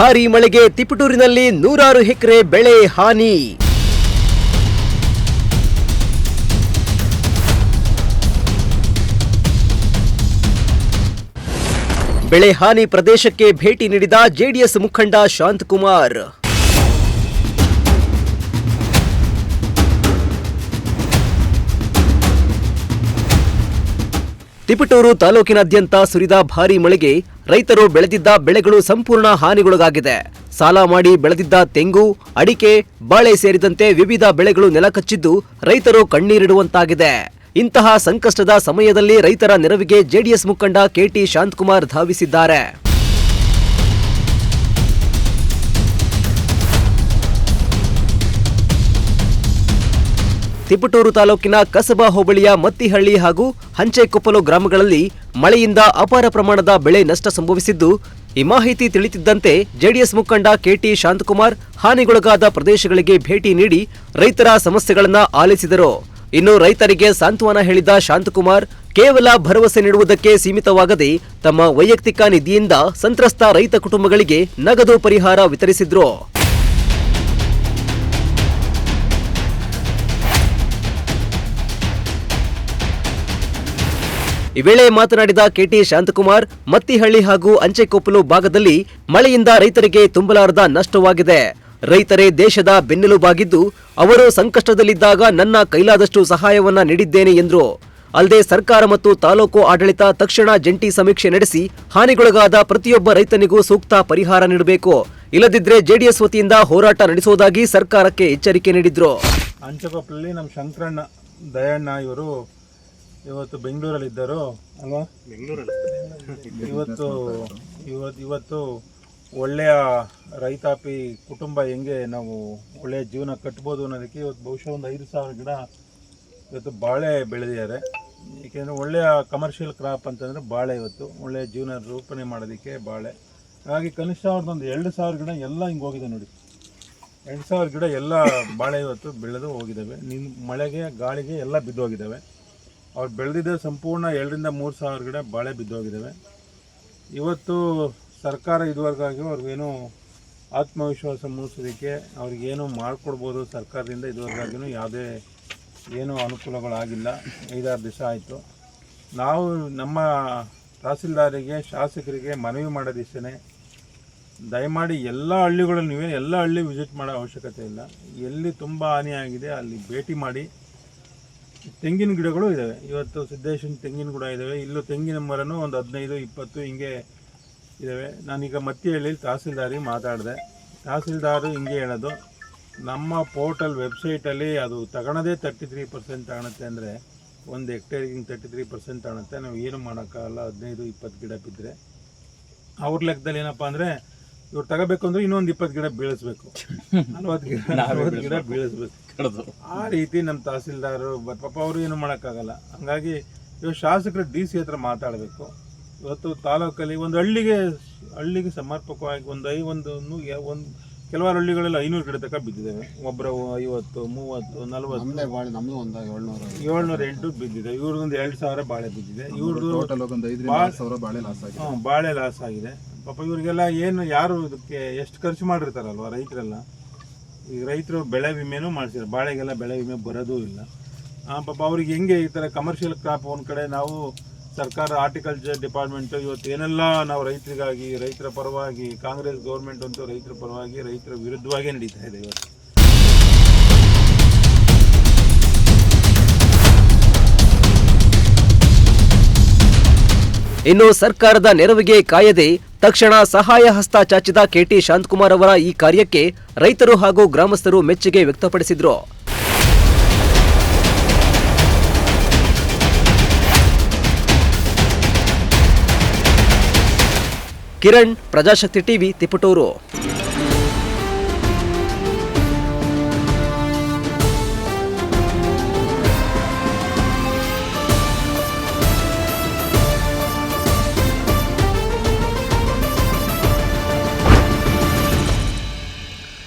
ಭಾರೀ ಮಳೆಗೆ ತಿಪಟೂರಿನಲ್ಲಿ ನೂರಾರು ಎಕರೆ ಬೆಳೆ ಹಾನಿ. ಬೆಳೆ ಹಾನಿ ಪ್ರದೇಶಕ್ಕೆ ಭೇಟಿ ನೀಡಿದ ಜೆಡಿಎಸ್ ಮುಖಂಡ ಶಾಂತಕುಮಾರ್. ತಿಪಟೂರು ತಾಲೂಕಿನಾದ್ಯಂತ ಸುರಿದ ಭಾರೀ ಮಳೆಗೆ ರೈತರು ಬೆಳೆದಿದ್ದ ಬೆಳೆಗಳು ಸಂಪೂರ್ಣ ಹಾನಿಗೊಳಗಾಗಿದೆ. ಸಾಲ ಮಾಡಿ ಬೆಳೆದಿದ್ದ ತೆಂಗು, ಅಡಿಕೆ, ಬಾಳೆ ಸೇರಿದಂತೆ ವಿವಿಧ ಬೆಳೆಗಳು ನೆಲಕಚ್ಚಿದ್ದು ರೈತರು ಕಣ್ಣೀರಿಡುವಂತಾಗಿದೆ. ಇಂತಹ ಸಂಕಷ್ಟದ ಸಮಯದಲ್ಲಿ ರೈತರ ನೆರವಿಗೆ ಜೆಡಿಎಸ್ ಮುಖಂಡ ಕೆಟಿ ಶಾಂತಕುಮಾರ್ ಧಾವಿಸಿದ್ದಾರೆ. ತಿಪಟೂರು ತಾಲೂಕಿನ ಕಸಬಾ ಹೋಬಳಿಯ ಮತ್ತಿಹಳ್ಳಿ ಹಾಗೂ ಹಂಚೆಕೊಪ್ಪಲು ಗ್ರಾಮಗಳಲ್ಲಿ ಮಳೆಯಿಂದ ಅಪಾರ ಪ್ರಮಾಣದ ಬೆಳೆ ನಷ್ಟ ಸಂಭವಿಸಿದ್ದು, ಈ ಮಾಹಿತಿ ತಿಳಿಯುತ್ತಿದ್ದಂತೆ ಜೆಡಿಎಸ್ ಮುಖಂಡ ಕೆಟಿ ಶಾಂತಕುಮಾರ್ ಹಾನಿಗೊಳಗಾದ ಪ್ರದೇಶಗಳಿಗೆ ಭೇಟಿ ನೀಡಿ ರೈತರ ಸಮಸ್ಯೆಗಳನ್ನು ಆಲಿಸಿದರು. ಇನ್ನು ರೈತರಿಗೆ ಸಾಂತ್ವನ ಹೇಳಿದ ಶಾಂತಕುಮಾರ್ ಕೇವಲ ಭರವಸೆ ನೀಡುವುದಕ್ಕೆ ಸೀಮಿತವಾಗದೆ ತಮ್ಮ ವೈಯಕ್ತಿಕ ನಿಧಿಯಿಂದ ಸಂತ್ರಸ್ತ ರೈತ ಕುಟುಂಬಗಳಿಗೆ ನಗದು ಪರಿಹಾರ ವಿತರಿಸಿದ್ರು. ಈ ವೇಳೆ ಮಾತನಾಡಿದ ಕೆಟಿ ಶಾಂತಕುಮಾರ್, ಮತ್ತಿಹಳ್ಳಿ ಹಾಗೂ ಅಂಚೆಕೊಪ್ಪಲು ಭಾಗದಲ್ಲಿ ಮಳೆಯಿಂದ ರೈತರಿಗೆ ತುಂಬಲಾರದ ನಷ್ಟವಾಗಿದೆ. ರೈತರೇ ದೇಶದ ಬೆನ್ನೆಲುಬಾಗಿದ್ದು ಅವರು ಸಂಕಷ್ಟದಲ್ಲಿದ್ದಾಗ ನನ್ನ ಕೈಲಾದಷ್ಟು ಸಹಾಯವನ್ನ ನೀಡಿದ್ದೇನೆ ಎಂದರು. ಅಲ್ಲದೆ ಸರ್ಕಾರ ಮತ್ತು ತಾಲೂಕು ಆಡಳಿತ ತಕ್ಷಣ ಜಂಟಿ ಸಮೀಕ್ಷೆ ನಡೆಸಿ ಹಾನಿಗೊಳಗಾದ ಪ್ರತಿಯೊಬ್ಬ ರೈತನಿಗೂ ಸೂಕ್ತ ಪರಿಹಾರ ನೀಡಬೇಕು, ಇಲ್ಲದಿದ್ದರೆ ಜೆಡಿಎಸ್ ವತಿಯಿಂದ ಹೋರಾಟ ನಡೆಸುವುದಾಗಿ ಸರ್ಕಾರಕ್ಕೆ ಎಚ್ಚರಿಕೆ ನೀಡಿದ್ರು. ಅಂಚೆಕೊಪ್ಪಲಲ್ಲಿ ನಮ್ಮ ಶಂಕರಣ್ಣ ದಯಣ್ಣ ಇವರು ಇವತ್ತು ಬೆಂಗಳೂರಲ್ಲಿದ್ದರು ಅಲ್ವಾ? ಇವತ್ತು ಒಳ್ಳೆಯ ರೈತಾಪಿ ಕುಟುಂಬ ಹೆಂಗೆ ನಾವು ಒಳ್ಳೆಯ ಜೀವನ ಕಟ್ಬೋದು ಅನ್ನೋದಕ್ಕೆ ಇವತ್ತು ಬಹುಶಃ ಒಂದು 5,000 ಗಿಡ ಇವತ್ತು ಬಾಳೆ ಬೆಳೆದಿದ್ದಾರೆ. ಏಕೆಂದರೆ ಒಳ್ಳೆಯ ಕಮರ್ಷಿಯಲ್ ಕ್ರಾಪ್ ಅಂತಂದರೆ ಬಾಳೆ ಇವತ್ತು ಒಳ್ಳೆಯ ಜೀವನ ರೂಪಣೆ ಮಾಡೋದಕ್ಕೆ ಬಾಳೆ. ಹಾಗಾಗಿ ಕನಿಷ್ಠ ಅವ್ರದ್ದೊಂದು 2,000 ಗಿಡ ಎಲ್ಲ ಹಿಂಗೆ ಹೋಗಿದೆ ನೋಡಿ. 2,000 ಗಿಡ ಎಲ್ಲ ಬಾಳೆ ಇವತ್ತು ಬೆಳೆದು ಹೋಗಿದ್ದಾವೆ. ಮಳೆಗೆ ಗಾಳಿಗೆ ಎಲ್ಲ ಬಿದ್ದು ಹೋಗಿದ್ದಾವೆ. ಅವ್ರು ಬೆಳೆದಿದ್ದ ಸಂಪೂರ್ಣ 2,000-3,000 ಗಿಡ ಬಾಳೆ ಬಿದ್ದೋಗಿದ್ದಾವೆ. ಇವತ್ತು ಸರ್ಕಾರ ಇದುವರೆಗಾಗಿ ಅವ್ರಿಗೇನು ಆತ್ಮವಿಶ್ವಾಸ ಮೂಡಿಸೋದಕ್ಕೆ ಅವ್ರಿಗೇನು ಮಾಡಿಕೊಡ್ಬೋದು ಸರ್ಕಾರದಿಂದ ಇದುವರೆಗಾಗಿಯೂ ಯಾವುದೇ ಏನೂ ಅನುಕೂಲಗಳಾಗಿಲ್ಲ. 5-6 ದಿವಸ ಆಯಿತು. ನಾವು ನಮ್ಮ ತಹಸೀಲ್ದಾರಿಗೆ ಶಾಸಕರಿಗೆ ಮನವಿ ಮಾಡೋದಿಷ್ಟೇ, ದಯಮಾಡಿ ಎಲ್ಲ ಹಳ್ಳಿಗಳಲ್ಲಿ ನೀವೇನು ಎಲ್ಲ ಹಳ್ಳಿ ವಿಸಿಟ್ ಮಾಡೋ ಅವಶ್ಯಕತೆ ಇಲ್ಲ. ಎಲ್ಲಿ ತುಂಬ ಹಾನಿಯಾಗಿದೆ ಅಲ್ಲಿ ಭೇಟಿ ಮಾಡಿ. ತೆಂಗಿನ ಗಿಡಗಳು ಇದ್ದಾವೆ, ಇವತ್ತು ಸಿದ್ದೇಶ್ವರ ತೆಂಗಿನ ಗಿಡ ಇದ್ದಾವೆ. ಇಲ್ಲೂ ತೆಂಗಿನ ಮರನೂ ಒಂದು 15-20 ಹಿಂಗೆ ಇದ್ದಾವೆ. ನಾನೀಗ ಮತ್ತಿಹಳ್ಳಿಯಲ್ಲಿ ತಹಸೀಲ್ದಾರಿಗೆ ಮಾತಾಡಿದೆ. ತಹಸೀಲ್ದಾರು ಹಿಂಗೆ ಹೇಳೋದು, ನಮ್ಮ ಪೋರ್ಟಲ್ ವೆಬ್ಸೈಟಲ್ಲಿ ಅದು ತಗೊಳೋದೇ 33% ತಗೊಳುತ್ತೆ. ಅಂದರೆ ಒಂದು ಹೆಕ್ಟೇರಿಗೆ 33% ತಗೊಳುತ್ತೆ. ನಾವು ಏನು ಮಾಡೋಕ್ಕಾಗಲ್ಲ. 15-20 ಗಿಡ ಬಿದ್ದರೆ ಅವ್ರ ಲೆಕ್ಕದಲ್ಲಿ ಏನಪ್ಪ ಅಂದರೆ ಇವ್ರು ತಗೋಬೇಕು ಅಂದರೆ ಇನ್ನೊಂದು 20 ಗಿಡ ಬೀಳಿಸ್ಬೇಕು, 40 ಗಿಡ ಬೀಳಿಸ್ಬೇಕು. ಆ ರೀತಿ ನಮ್ಮ ತಹಸೀಲ್ದಾರು ಪಾಪ ಅವರು ಏನು ಮಾಡೋಕ್ಕಾಗಲ್ಲ. ಹಾಗಾಗಿ ಇವಾಗ ಶಾಸಕರು DC ಹತ್ರ ಮಾತಾಡಬೇಕು. ಇವತ್ತು ತಾಲೂಕಲ್ಲಿ ಒಂದು ಹಳ್ಳಿಗೆ ಸಮರ್ಪಕವಾಗಿ ಒಂದು ಕೆಲವಾರು ಹಳ್ಳಿಗಳೆಲ್ಲ 500 ಗಿಡ ತನಕ ಬಿದ್ದಿದ್ದಾವೆ. ಒಬ್ಬರು 50, 30, 40, 708 ಬಿದ್ದಿದೆ. ಇವ್ರದ್ದೊಂದು 2,000 ಬಾಳೆ ಬಿದ್ದಿದೆ. ಇವ್ರದ್ದು ಬಾಳೆ ಲಾಸ್ ಆಗಿದೆ. ಪಾಪ ಇವರಿಗೆಲ್ಲ ಏನು ಯಾರು ಇದಕ್ಕೆ ಎಷ್ಟು ಖರ್ಚು ಮಾಡಿರ್ತಾರಲ್ವ ರೈತರೆಲ್ಲ. ಈಗ ರೈತರು ಬೆಳೆ ವಿಮೆನೂ ಮಾಡಿಸಿದ್ರು, ಬಾಳೆಗೆಲ್ಲ ಬೆಳೆ ವಿಮೆ ಬರೋದೂ ಇಲ್ಲ. ಪಾಪ ಅವ್ರಿಗೆ ಹೆಂಗೆ ಈ ಥರ ಕಮರ್ಷಿಯಲ್ ಕ್ರಾಪ್ ಒಂದು ಕಡೆ ನಾವು ಸರ್ಕಾರ ಹಾರ್ಟಿಕಲ್ಚರ್ ಡಿಪಾರ್ಟ್ಮೆಂಟು ಇವತ್ತು ಏನೆಲ್ಲ ನಾವು ರೈತರಿಗಾಗಿ ರೈತರ ಪರವಾಗಿ, ಕಾಂಗ್ರೆಸ್ ಗೌರ್ಮೆಂಟ್ ಅಂತೂ ರೈತರ ಪರವಾಗಿ ರೈತರ ವಿರುದ್ಧವಾಗೇ ನಡೀತಾ ಇದೆ ಇವತ್ತು. ಇನ್ನು ಸರ್ಕಾರದ ನೆರವಿಗೆ ಕಾಯದೆ ತಕ್ಷಣ ಸಹಾಯ ಹಸ್ತ ಚಾಚಿದ ಕೆಟಿ ಶಾಂತಕುಮಾರ್ ಅವರ ಈ ಕಾರ್ಯಕ್ಕೆ ರೈತರು ಹಾಗೂ ಗ್ರಾಮಸ್ಥರು ಮೆಚ್ಚುಗೆ ವ್ಯಕ್ತಪಡಿಸಿದ್ರು. ಕಿರಣ್, ಪ್ರಜಾಶಕ್ತಿ ಟಿವಿ, ತಿಪಟೂರು.